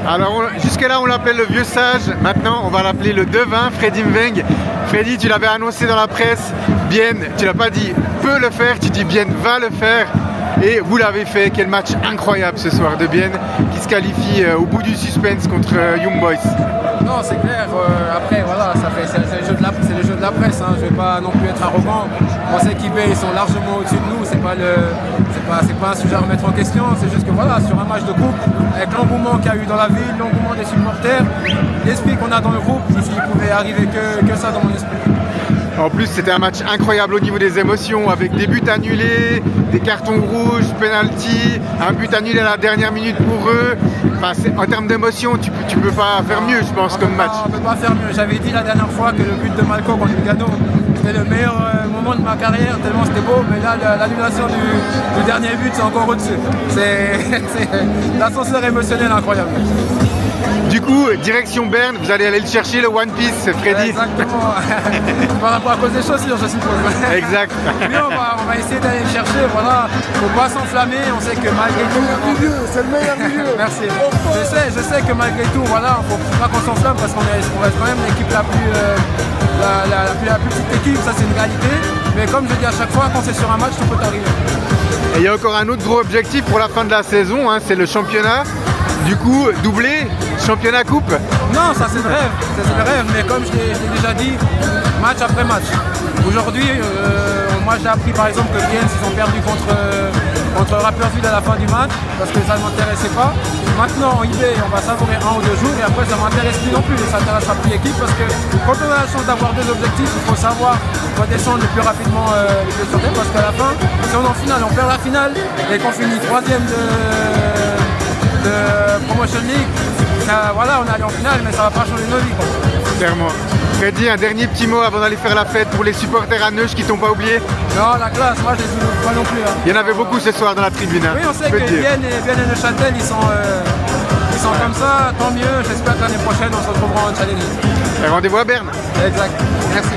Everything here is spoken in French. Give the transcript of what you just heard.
Alors jusque-là on l'appelle le vieux sage, maintenant on va l'appeler le devin, Freddy Mveng. Freddy, tu l'avais annoncé dans la presse, Bien, tu l'as pas dit peut le faire, tu dis Bien va le faire. Et vous l'avez fait, quel match incroyable ce soir de Bien qui se qualifie au bout du suspense contre Young Boys. Non, c'est clair. Après, voilà, c'est le jeu de la presse. Hein. Je ne vais pas non plus être arrogant. On sait qu'IB, ils sont largement au-dessus de nous. C'est pas un sujet à remettre en question. C'est juste que voilà, sur un match de coupe, avec l'engouement qu'il y a eu dans la ville, l'engouement des supporters, l'esprit qu'on a dans le groupe, il pouvait arriver que ça dans mon esprit. En plus, c'était un match incroyable au niveau des émotions, avec des buts annulés, des cartons rouges, penalty, un but annulé à la dernière minute pour eux. Enfin, en termes d'émotion, tu peux pas faire mieux, je pense, comme match. On peut pas faire mieux. J'avais dit la dernière fois que le but de Malco contre Lugano, c'était le meilleur moment de ma carrière, tellement c'était beau. Mais là, l'annulation du dernier but, c'est encore au-dessus. C'est l'ascenseur émotionnel incroyable. Du coup, direction Berne, vous allez aller le chercher, le One Piece, Freddy. Exactement. Par rapport à cause des chaussures, je suppose. Exact. Mais on va essayer d'aller le chercher, voilà. Faut pas s'enflammer, on sait que malgré tout... C'est le meilleur milieu. Merci. Je sais que malgré tout, voilà, faut pas qu'on s'enflamme parce qu'on reste quand même l'équipe la plus petite équipe, ça c'est une réalité. Mais comme je dis à chaque fois, quand c'est sur un match, tout peut arriver. Et il y a encore un autre gros objectif pour la fin de la saison, hein, c'est le championnat. Du coup, doublé, championnat coupe. Non, ça c'est le rêve, mais comme je l'ai déjà dit, match après match. Aujourd'hui, moi j'ai appris par exemple que Bien, ils ont perdu contre Rapperswil à la fin du match, parce que ça ne m'intéressait pas. Maintenant en IB, on va savourer 1 ou 2 jours, et après ça ne m'intéresse plus non plus, et ça n'intéressera plus l'équipe, parce que quand on a la chance d'avoir 2 objectifs, il faut savoir redescendre le plus rapidement les deux sur terre, parce qu'à la fin, si on est en finale, on perd la finale, et qu'on finit 3e de Promotion League, ça, voilà, on est allé en finale, mais ça va pas changer nos vies. Clairement. Freddy, un dernier petit mot avant d'aller faire la fête pour les supporters à Neuch qui t'ont pas oublié. Non, la classe, moi je les oublie pas non plus. Hein. Il y en avait beaucoup ce soir dans la tribune. Hein, oui, on sait que Bien et Neuchâtel, ils sont comme ça, tant mieux. J'espère que l'année prochaine, on se retrouvera en challenge. Rendez-vous à Berne. Exact. Merci.